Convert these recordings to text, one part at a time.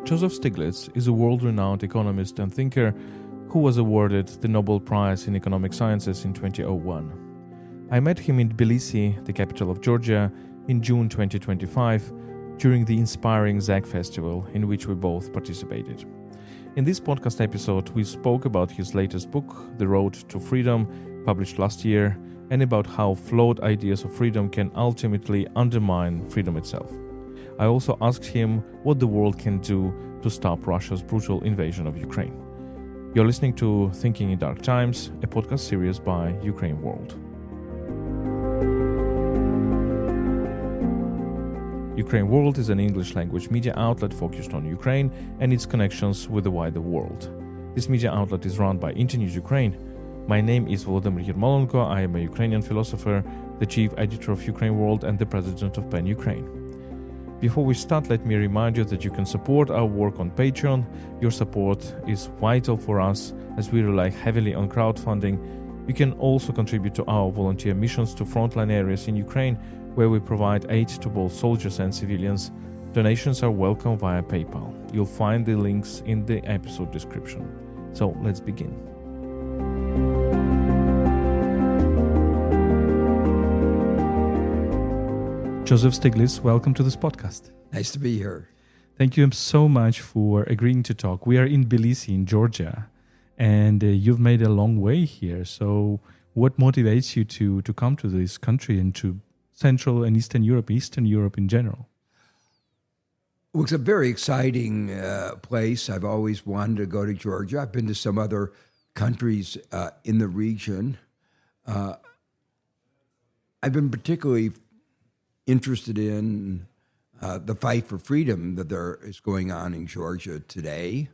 Joseph Stiglitz is a world-renowned economist and thinker who was awarded the Nobel Prize in Economic Sciences in 2001. I met him in Tbilisi, the capital of Georgia, in June 2025 during the inspiring Zeg Festival in which we both participated. In this podcast episode, we spoke about his latest book, The Road to Freedom, published last year, and about how flawed ideas of freedom can ultimately undermine freedom itself. I also asked him what the world can do to stop Russia's brutal invasion of Ukraine. You're listening to Thinking in Dark Times, a podcast series by UkraineWorld. UkraineWorld is an English-language media outlet focused on Ukraine and its connections with the wider world. This media outlet is run by Internews Ukraine. My name is Volodymyr Yermolenko. I am a Ukrainian philosopher, the chief editor of UkraineWorld and the president of PEN Ukraine. Before we start, let me remind you that you can support our work on Patreon. Your support is vital for us as we rely heavily on crowdfunding. You can also contribute to our volunteer missions to frontline areas in Ukraine, where we provide aid to both soldiers and civilians. Donations are welcome via PayPal. You'll find the links in the episode description. So let's begin. Joseph Stiglitz, welcome to this podcast. Nice to be here. Thank you so much for agreeing to talk. We are in Tbilisi, in Georgia, and you've made a long way here. So what motivates you to come to this country and to Central and Eastern Europe in general? Well, it's a very exciting place. I've always wanted to go to Georgia. I've been to some other countries in the region. I've been particularly interested in the fight for freedom that there is going on in Georgia today.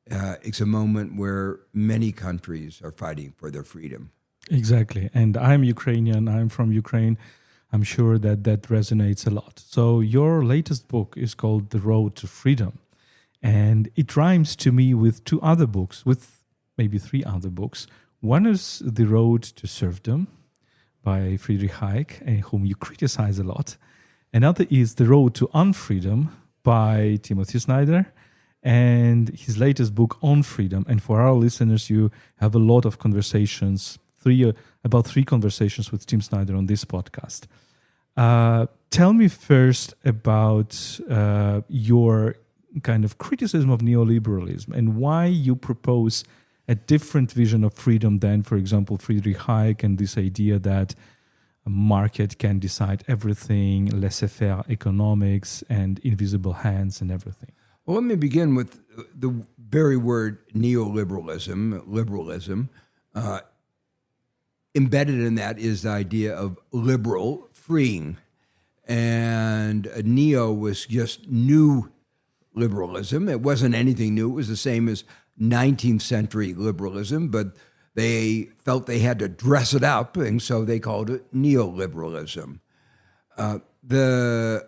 It's a moment where many countries are fighting for their freedom. Exactly. And I'm Ukrainian. I'm from Ukraine. I'm sure that resonates a lot. So your latest book is called The Road to Freedom. And it rhymes to me with two other books, with maybe three other books. One is The Road to Serfdom by Friedrich Hayek, whom you criticize a lot. Another is The Road to Unfreedom by Timothy Snyder, and his latest book, Unfreedom. And for our listeners, you have a lot of conversations, about three conversations with Tim Snyder on this podcast. Tell me first about your kind of criticism of neoliberalism and why you propose a different vision of freedom than, for example, Friedrich Hayek and this idea that a market can decide everything, laissez-faire economics and invisible hands and everything. Well, let me begin with the very word neoliberalism, liberalism. Embedded in that is the idea of liberal, freeing. And neo was just new liberalism. It wasn't anything new. It was the same as 19th century liberalism, but they felt they had to dress it up, and so they called it neoliberalism. The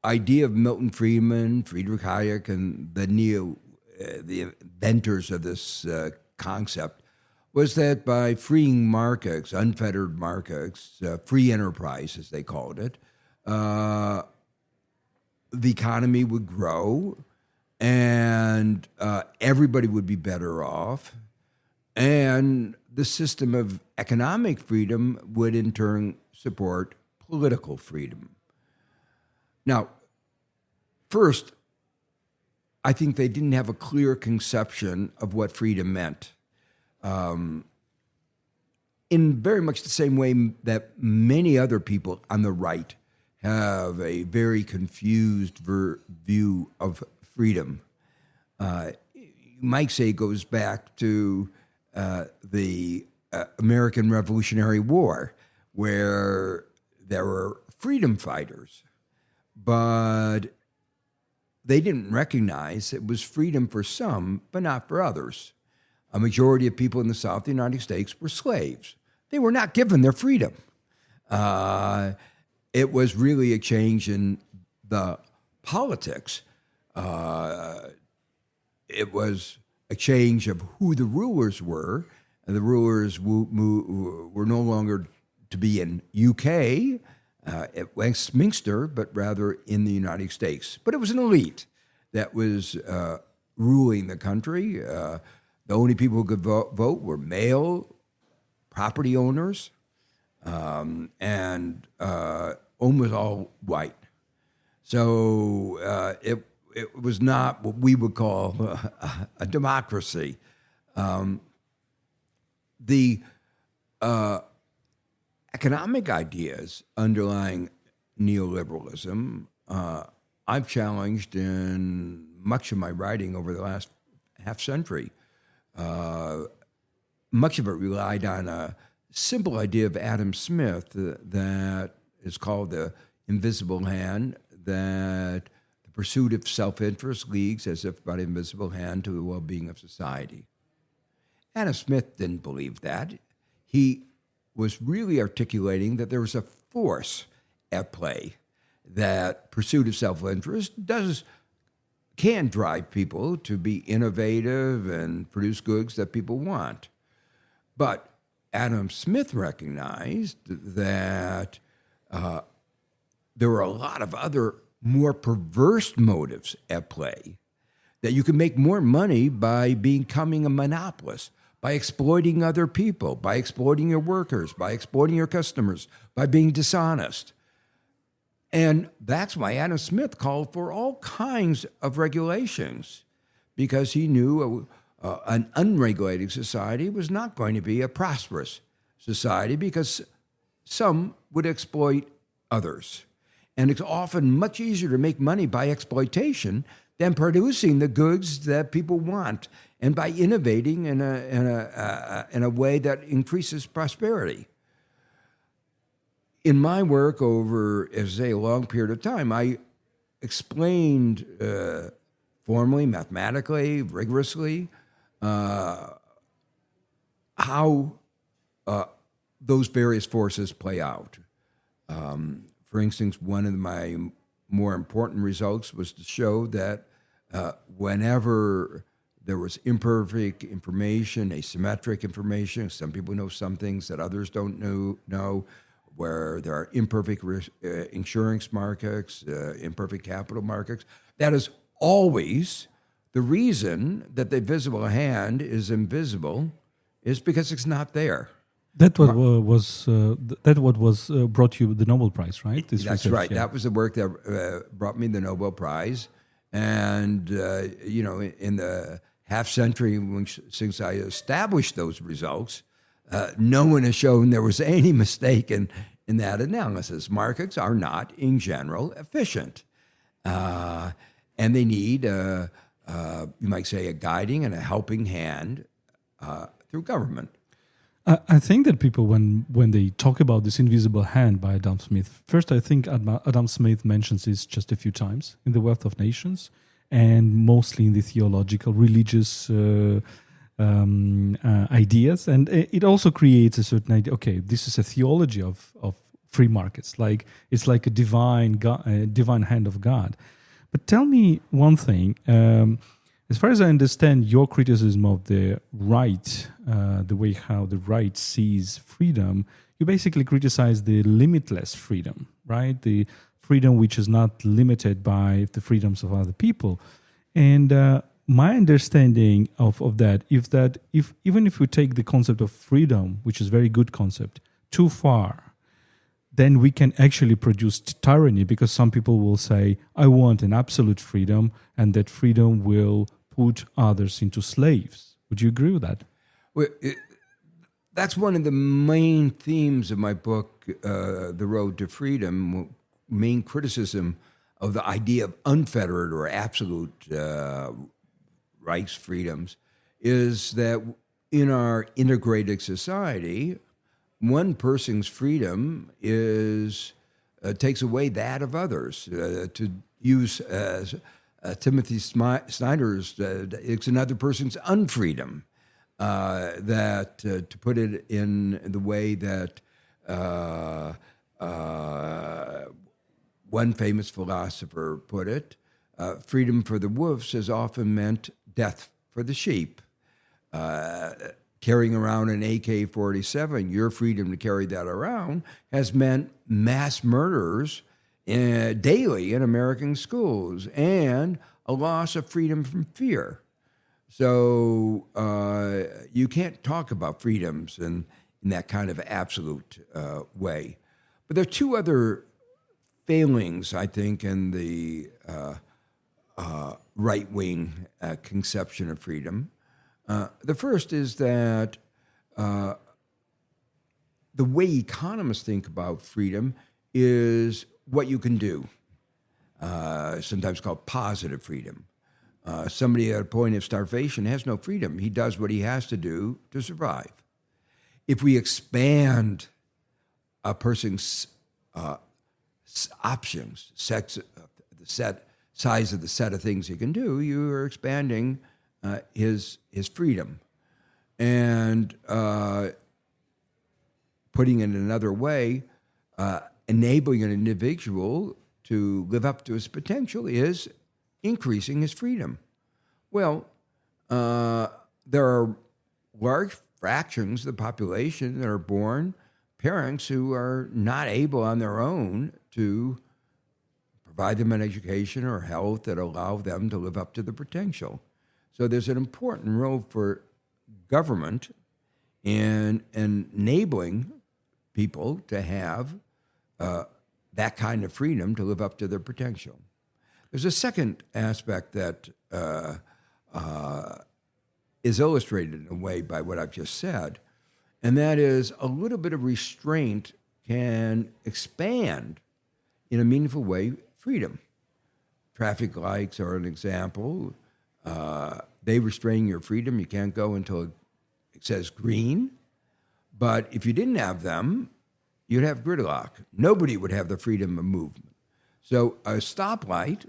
idea of Milton Friedman, Friedrich Hayek, and the inventors of this concept was that by freeing markets, unfettered markets, free enterprise, as they called it, the economy would grow, and everybody would be better off, and the system of economic freedom would in turn support political freedom. Now, first, I think they didn't have a clear conception of what freedom meant. In very much the same way that many other people on the right have a very confused view of freedom. You might say it goes back to the American Revolutionary War, where there were freedom fighters, but they didn't recognize it was freedom for some, but not for others. A majority of people in the South of the United States were slaves. They were not given their freedom. It was really a change in the politics. It was a change of who the rulers were. And the rulers were no longer to be in UK, at Westminster, but rather in the United States. But it was an elite. that was ruling the country. The only people who could vote were male property owners, and almost all white. So it was not what we would call a democracy. The economic ideas underlying neoliberalism, I've challenged in much of my writing over the last half century. Much of it relied on a simple idea of Adam Smith that is called the invisible hand, that the pursuit of self-interest leads, as if by the invisible hand, to the well-being of society. Adam Smith didn't believe that. He was really articulating that there was a force at play, that pursuit of self-interest can drive people to be innovative and produce goods that people want. But Adam Smith recognized that there were a lot of other more perverse motives at play, that you can make more money by becoming a monopolist, by exploiting other people, by exploiting your workers, by exploiting your customers, by being dishonest. And that's why Adam Smith called for all kinds of regulations, because he knew an unregulated society was not going to be a prosperous society, because some would exploit others. And it's often much easier to make money by exploitation than producing the goods that people want, and by innovating in a way that increases prosperity. In my work over, as I say, a long period of time, I explained formally, mathematically, rigorously, how those various forces play out. For instance, one of my more important results was to show that whenever there was imperfect information, asymmetric information, some people know some things that others don't know, where there are imperfect insurance markets, imperfect capital markets, that is always the reason that the visible hand is invisible, is because it's not there. That was brought you the Nobel Prize, right? That's research, right. yeah. That was the work that brought me the Nobel Prize. And, in the half century since I established those results, no one has shown there was any mistake in that analysis. Markets are not, in general, efficient. And they need, you might say, a guiding and a helping hand through government. I think that people, when they talk about this invisible hand by Adam Smith, first I think Adam Smith mentions this just a few times in The Wealth of Nations, and mostly in the theological, religious ideas. And it also creates a certain idea, okay, this is a theology of free markets, like it's like a divine hand of God. But tell me one thing. As far as I understand, your criticism of the right, the way how the right sees freedom, you basically criticize the limitless freedom, right? The freedom which is not limited by the freedoms of other people. And my understanding of that is that even if we take the concept of freedom, which is a very good concept, too far, then we can actually produce tyranny, because some people will say, I want an absolute freedom, and that freedom will put others into slaves. Would you agree with that? Well, that's one of the main themes of my book, The Road to Freedom, main criticism of the idea of unfettered or absolute rights, freedoms, is that in our integrated society, one person's freedom takes away that of others. To use Timothy Snyder's, it's another person's unfreedom. To put it in the way that one famous philosopher put it, freedom for the wolves has often meant death for the sheep. Carrying around an AK-47, your freedom to carry that around has meant mass murderers daily in American schools, and a loss of freedom from fear. So you can't talk about freedoms in that kind of absolute way. But there are two other failings, I think, in the right-wing conception of freedom. The first is that the way economists think about freedom is what you can do, sometimes called positive freedom. Somebody at a point of starvation has no freedom. He does what he has to do to survive. If we expand a person's options, the size of the set of things he can do, you are expanding his freedom. And putting it another way, enabling an individual to live up to his potential is increasing his freedom. Well, there are large fractions of the population that are born parents who are not able on their own to provide them an education or health that allow them to live up to their potential. So there's an important role for government in enabling people to have that kind of freedom to live up to their potential. There's a second aspect that is illustrated in a way by what I've just said, and that is a little bit of restraint can expand in a meaningful way freedom. Traffic lights are an example. They restrain your freedom. You can't go until it says green. But if you didn't have them, you'd have gridlock. Nobody would have the freedom of movement. So a stoplight,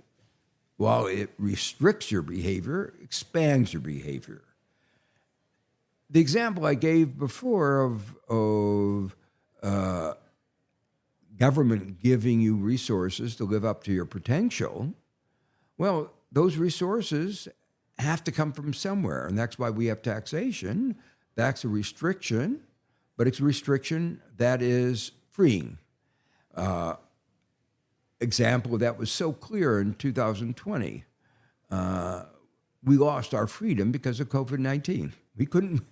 while it restricts your behavior, expands your behavior. The example I gave before of government giving you resources to live up to your potential, well, those resources have to come from somewhere, and that's why we have taxation. That's a restriction, but it's a restriction that is freeing. Example that was so clear in 2020. We lost our freedom because of COVID-19. We couldn't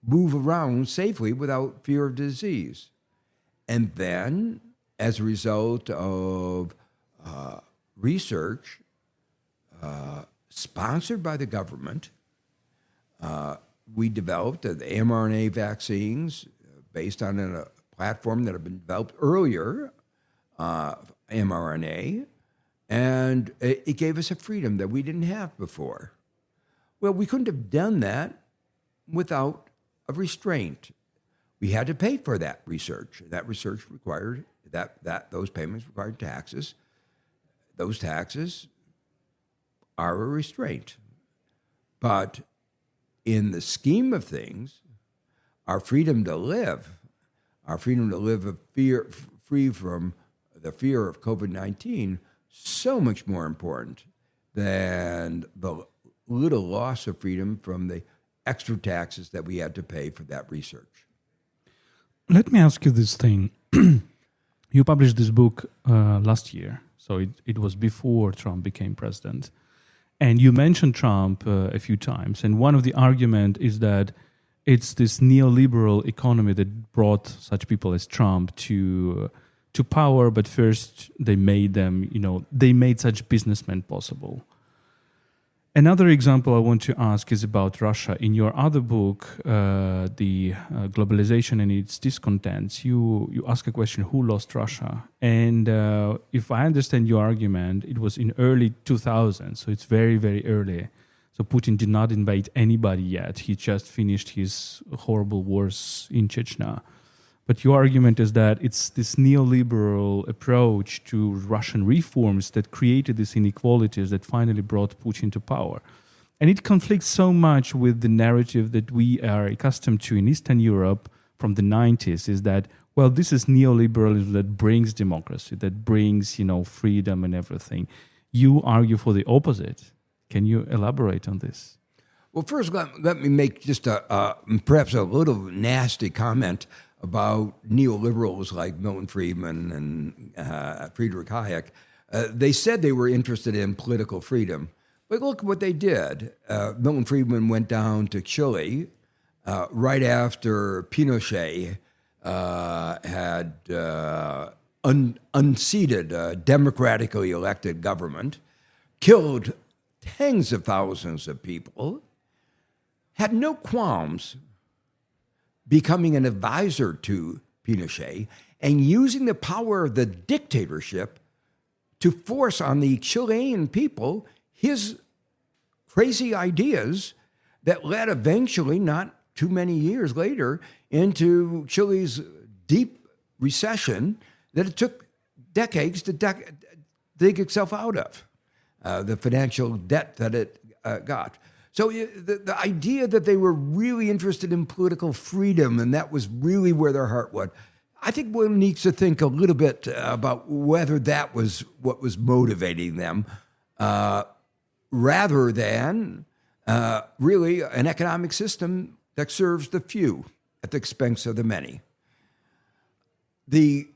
move around safely without fear of disease. And then, as a result of research sponsored by the government, we developed the mRNA vaccines based on a platform that had been developed earlier, mRNA, and it gave us a freedom that we didn't have before. Well, we couldn't have done that without a restraint. We had to pay for that research. That research required those payments required taxes. Those taxes are a restraint. But in the scheme of things, our freedom to live free from the fear of COVID-19, so much more important than the little loss of freedom from the extra taxes that we had to pay for that research. Let me ask you this thing. You published this book last year, so it was before Trump became president. And you mentioned Trump a few times. And one of the arguments is that it's this neoliberal economy that brought such people as Trump to power. But first, they made such businessmen possible. Another example I want to ask is about Russia. In your other book, The Globalization and Its Discontents, you ask a question, who lost Russia? And if I understand your argument, it was in early 2000s, so it's very, very early. So Putin did not invade anybody yet. He just finished his horrible wars in Chechnya. But your argument is that it's this neoliberal approach to Russian reforms that created these inequalities that finally brought Putin to power. And it conflicts so much with the narrative that we are accustomed to in Eastern Europe from the 90s, is that, well, this is neoliberalism that brings democracy, that brings, freedom and everything. You argue for the opposite. Can you elaborate on this? Well, first, let me make just perhaps a little nasty comment about neoliberals like Milton Friedman and Friedrich Hayek, they said they were interested in political freedom. But look what they did. Milton Friedman went down to Chile right after Pinochet had unseated a democratically elected government, killed tens of thousands of people, had no qualms becoming an advisor to Pinochet and using the power of the dictatorship to force on the Chilean people his crazy ideas that led eventually, not too many years later, into Chile's deep recession that it took decades to dig itself out of, the financial debt that it got. So the idea that they were really interested in political freedom and that was really where their heart was, I think one needs to think a little bit about whether that was what was motivating them, rather than really an economic system that serves the few at the expense of the many. The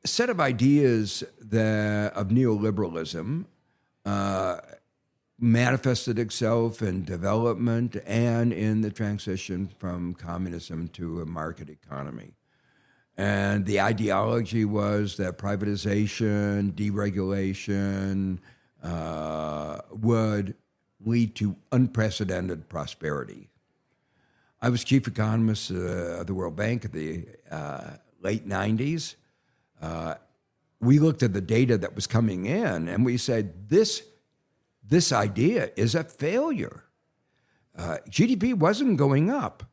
set of ideas of neoliberalism manifested itself in development and in the transition from communism to a market economy. And the ideology was that privatization, deregulation would lead to unprecedented prosperity. I was chief economist of the World Bank at the late 90s. We looked at the data that was coming in and we said, this idea is a failure. GDP wasn't going up.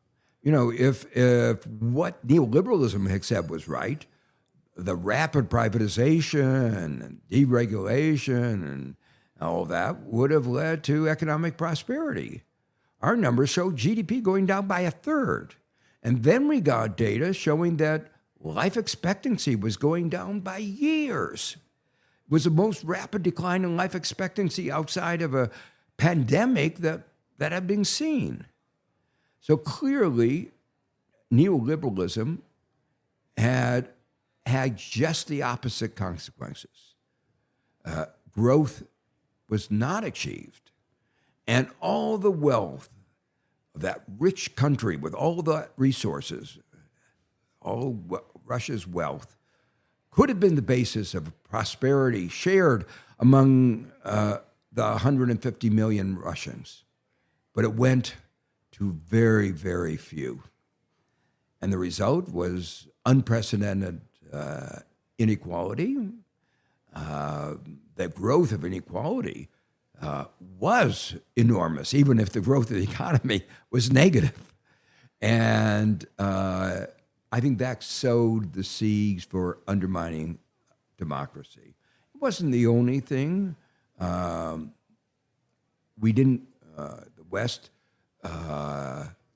You know, if what neoliberalism had said was right, the rapid privatization and deregulation and all that would have led to economic prosperity. Our numbers show GDP going down by 1/3. And then we got data showing that life expectancy was going down by years. It was the most rapid decline in life expectancy outside of a pandemic that had been seen. So clearly, neoliberalism had just the opposite consequences. Growth was not achieved, and all the wealth of that rich country with all the resources, all Russia's wealth, could have been the basis of prosperity shared among the 150 million Russians. But it went to very, very few. And the result was unprecedented inequality. The growth of inequality was enormous, even if the growth of the economy was negative. And I think that sowed the seeds for undermining democracy. It wasn't the only thing. We didn't, the West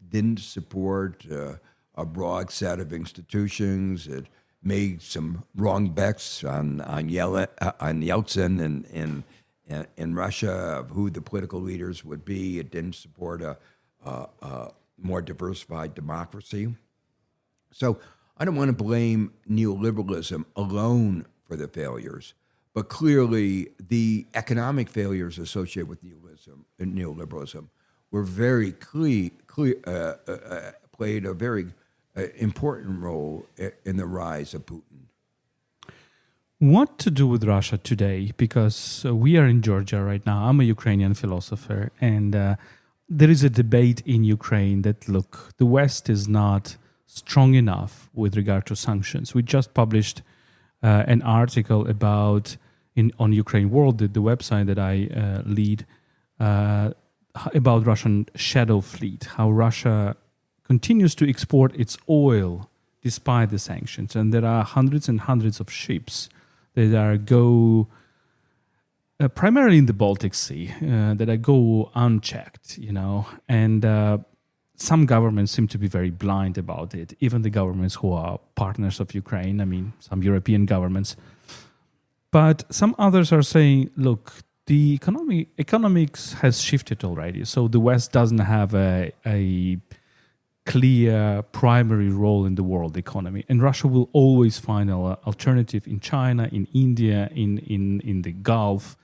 didn't support a broad set of institutions. It made some wrong bets on Yeltsin in Russia of who the political leaders would be. It didn't support a more diversified democracy. So I don't want to blame neoliberalism alone for the failures, but clearly the economic failures associated with neoliberalism were very played a very important role in the rise of Putin. What to do with Russia today? Because we are in Georgia right now. I'm a Ukrainian philosopher, and there is a debate in Ukraine that, look, the West is not strong enough with regard to sanctions. We just published an article about on UkraineWorld, the website that I lead, about Russian shadow fleet, how Russia continues to export its oil despite the sanctions. And there are hundreds and hundreds of ships that go primarily in the Baltic Sea, that go unchecked, and some governments seem to be very blind about it, even the governments who are partners of Ukraine, some European governments. But some others are saying, look, the economics has shifted already, so the West doesn't have a clear primary role in the world economy. And Russia will always find an alternative in China, in India, in the Gulf,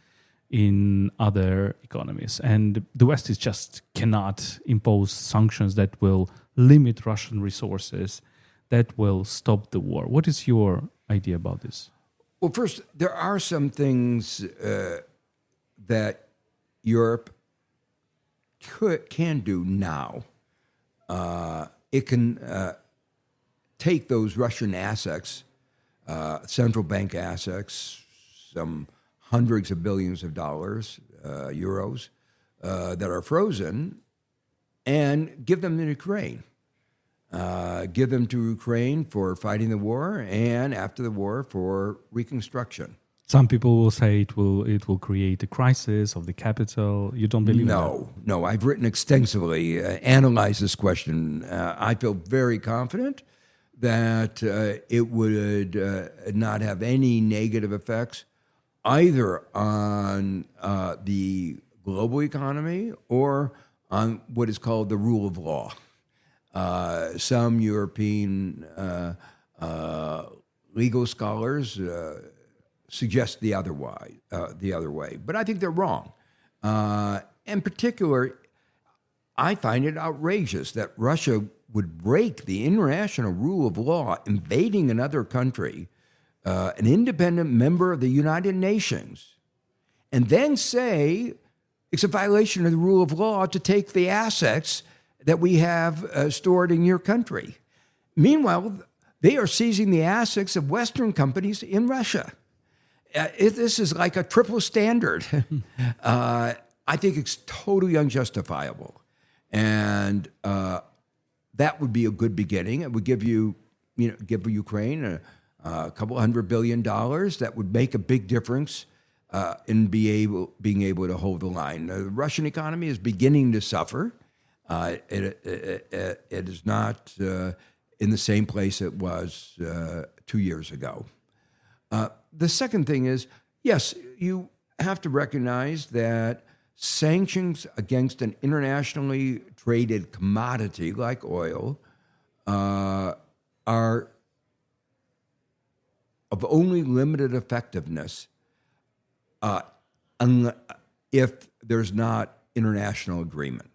in other economies. And the West is just cannot impose sanctions that will limit Russian resources, that will stop the war. What is your idea about this? Well, first, there are some things that Europe can do now. It can take those Russian assets, central bank assets, some hundreds of billions of dollars, euros, that are frozen, and give them to Ukraine. Give them to Ukraine for fighting the war, and after the war for reconstruction. Some people will say it will create a crisis of the capital. You don't believe that? No. I've written extensively, analyzed this question. I feel very confident that it would not have any negative effects either on the global economy or on what is called the rule of law. Some European legal scholars suggest the other way, but I think they're wrong. In particular, I find it outrageous that Russia would break the international rule of law, invading another country, an independent member of the United Nations, and then say it's a violation of the rule of law to take the assets that we have stored in your country. Meanwhile, they are seizing the assets of Western companies in Russia. This is like a triple standard. I think it's totally unjustifiable. And that would be a good beginning. It would give Ukraine a couple $100 billion. That would make a big difference in being able to hold the line. The Russian economy is beginning to suffer. It is not in the same place it was 2 years ago. The second thing is, yes, you have to recognize that sanctions against an internationally traded commodity like oil are of only limited effectiveness if there's not international agreement.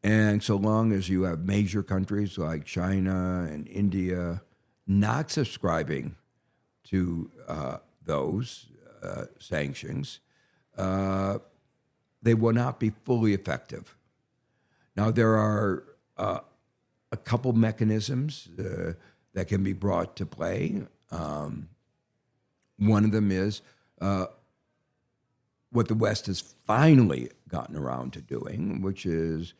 And so long as you have major countries like China and India not subscribing to those sanctions, they will not be fully effective. Now, there are a couple mechanisms that can be brought to play. One of them is what the West has finally gotten around to doing, which is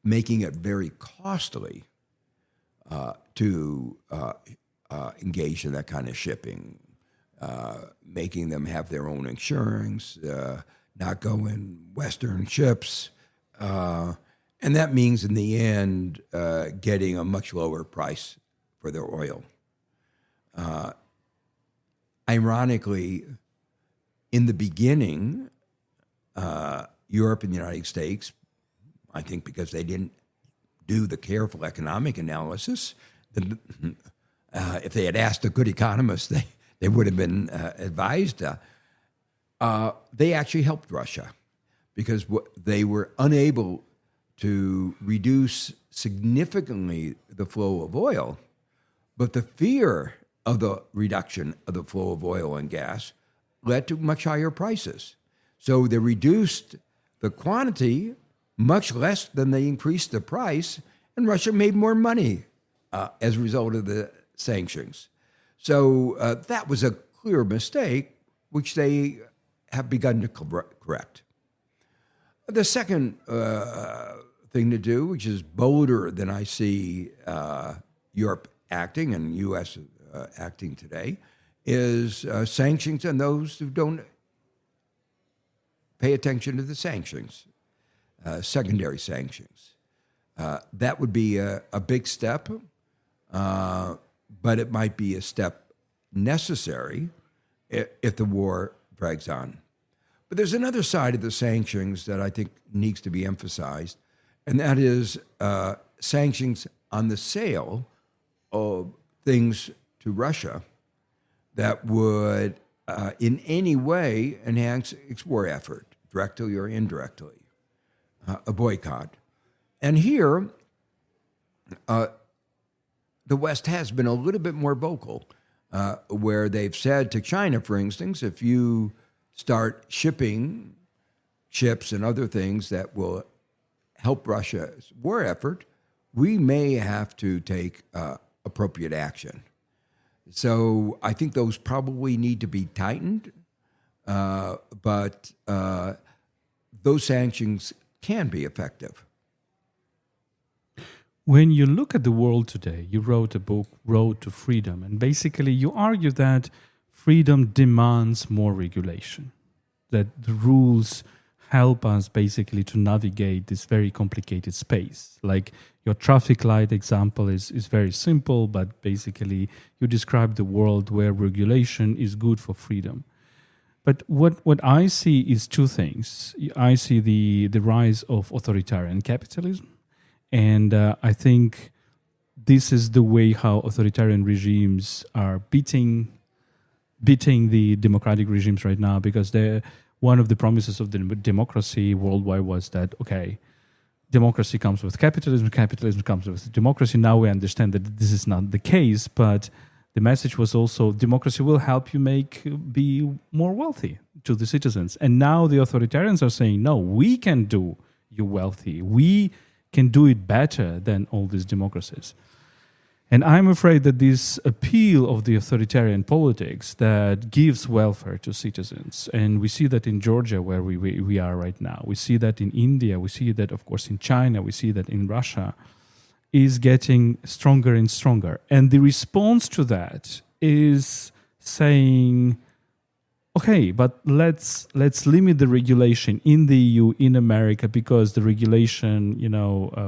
making it very costly to engage in that kind of shipping, making them have their own insurance, not go in Western ships. And that means in the end, getting a much lower price for their oil. Ironically, in the beginning, Europe and the United States, I think because they didn't do the careful economic analysis, if they had asked a good economist, they would have been advised. They actually helped Russia because they were unable to reduce significantly the flow of oil, but the fear of the reduction of the flow of oil and gas led to much higher prices. So they reduced the quantity much less than they increased the price, and Russia made more money as a result of the sanctions. So that was a clear mistake, which they have begun to correct. The second thing to do, which is bolder than I see Europe acting and U.S. Acting today, is sanctions on those who don't pay attention to the sanctions, secondary sanctions. That would be a big step, but it might be a step necessary if the war drags on. But there's another side of the sanctions that I think needs to be emphasized, and that is sanctions on the sale of things to Russia that would in any way enhance its war effort, directly or indirectly, a boycott. And here, the West has been a little bit more vocal, where they've said to China, for instance, if you start shipping ships and other things that will help Russia's war effort, we may have to take appropriate action. So I think those probably need to be tightened, but those sanctions can be effective. When you look at the world today, you wrote a book, Road to Freedom, and basically you argue that freedom demands more regulation, that the rules help us basically to navigate this very complicated space. Like your traffic light example is very simple, but basically you describe the world where regulation is good for freedom. But what I see is two things. I see the rise of authoritarian capitalism, and I think this is the way how authoritarian regimes are beating the democratic regimes right now, because one of the promises of the democracy worldwide was that, okay, democracy comes with capitalism, capitalism comes with democracy. Now we understand that this is not the case, but the message was also democracy will help you be more wealthy to the citizens. And now the authoritarians are saying, no, we can do you wealthy. We can do it better than all these democracies. And I'm afraid that this appeal of the authoritarian politics that gives welfare to citizens, and we see that in Georgia where we are right now, we see that in India, we see that, of course, in China, we see that in Russia, is getting stronger and stronger. And the response to that is saying, okay, but let's limit the regulation in the EU, in America, because the regulation,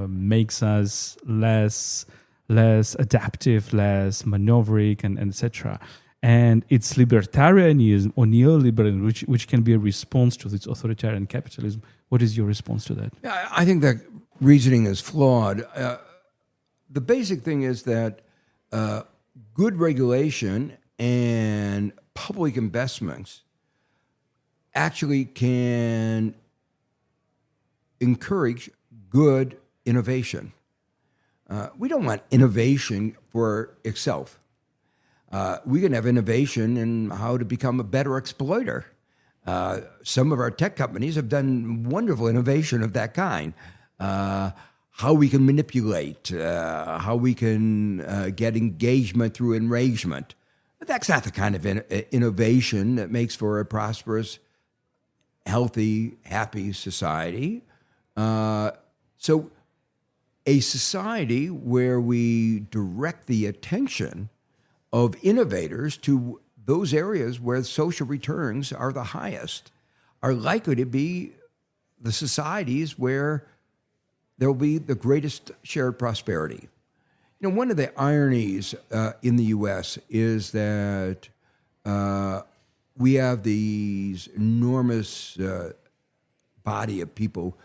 makes us less adaptive, less maneuverable, and etc. And it's libertarianism or neoliberalism, which can be a response to this authoritarian capitalism. What is your response to that? Yeah, I think that reasoning is flawed. The basic thing is that good regulation and public investments actually can encourage good innovation. We don't want innovation for itself. We can have innovation in how to become a better exploiter. Some of our tech companies have done wonderful innovation of that kind. How we can manipulate, how we can get engagement through enragement. But that's not the kind of innovation that makes for a prosperous, healthy, happy society. So a society where we direct the attention of innovators to those areas where social returns are the highest are likely to be the societies where there will be the greatest shared prosperity. One of the ironies in the U.S. is that we have these enormous body of people,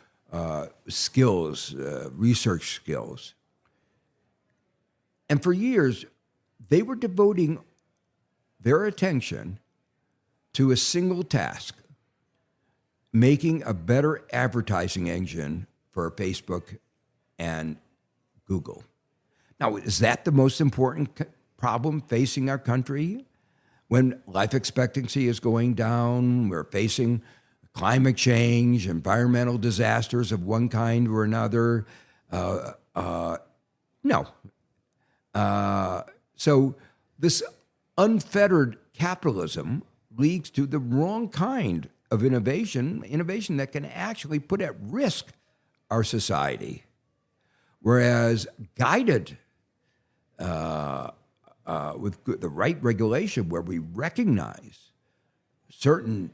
skills, research skills. And for years, they were devoting their attention to a single task, making a better advertising engine for Facebook and Google. Now, is that the most important problem facing our country? When life expectancy is going down, we're facing climate change, environmental disasters of one kind or another. No. So this unfettered capitalism leads to the wrong kind of innovation that can actually put at risk our society. Whereas guided with the right regulation, where we recognize certain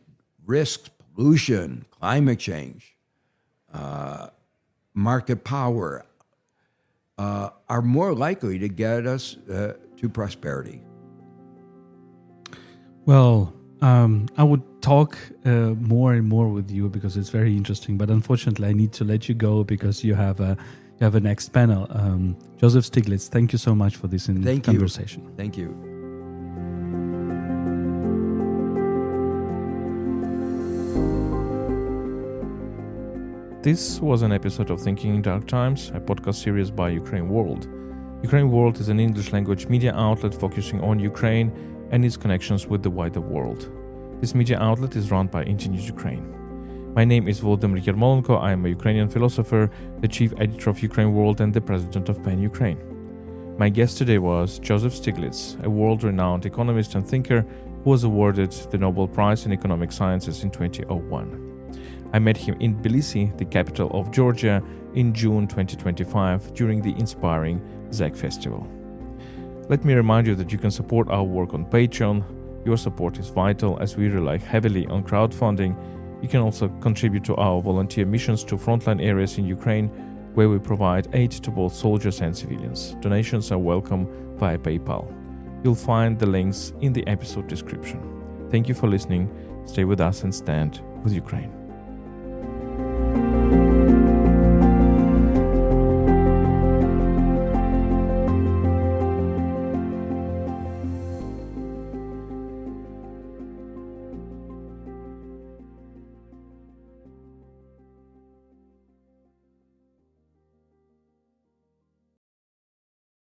risks, pollution, climate change, market power, are more likely to get us to prosperity. Well, I would talk more and more with you because it's very interesting. But unfortunately, I need to let you go because you have a next panel. Joseph Stiglitz, thank you so much for this conversation. Thank you. This was an episode of Thinking in Dark Times, a podcast series by UkraineWorld. UkraineWorld is an English-language media outlet focusing on Ukraine and its connections with the wider world. This media outlet is run by Internews Ukraine. My name is Volodymyr Yermolenko. I am a Ukrainian philosopher, the chief editor of UkraineWorld and the president of PEN Ukraine. My guest today was Joseph Stiglitz, a world-renowned economist and thinker who was awarded the Nobel Prize in Economic Sciences in 2001. I met him in Tbilisi, the capital of Georgia, in June 2025 during the inspiring Zeg Festival. Let me remind you that you can support our work on Patreon. Your support is vital as we rely heavily on crowdfunding. You can also contribute to our volunteer missions to frontline areas in Ukraine, where we provide aid to both soldiers and civilians. Donations are welcome via PayPal. You'll find the links in the episode description. Thank you for listening. Stay with us and stand with Ukraine.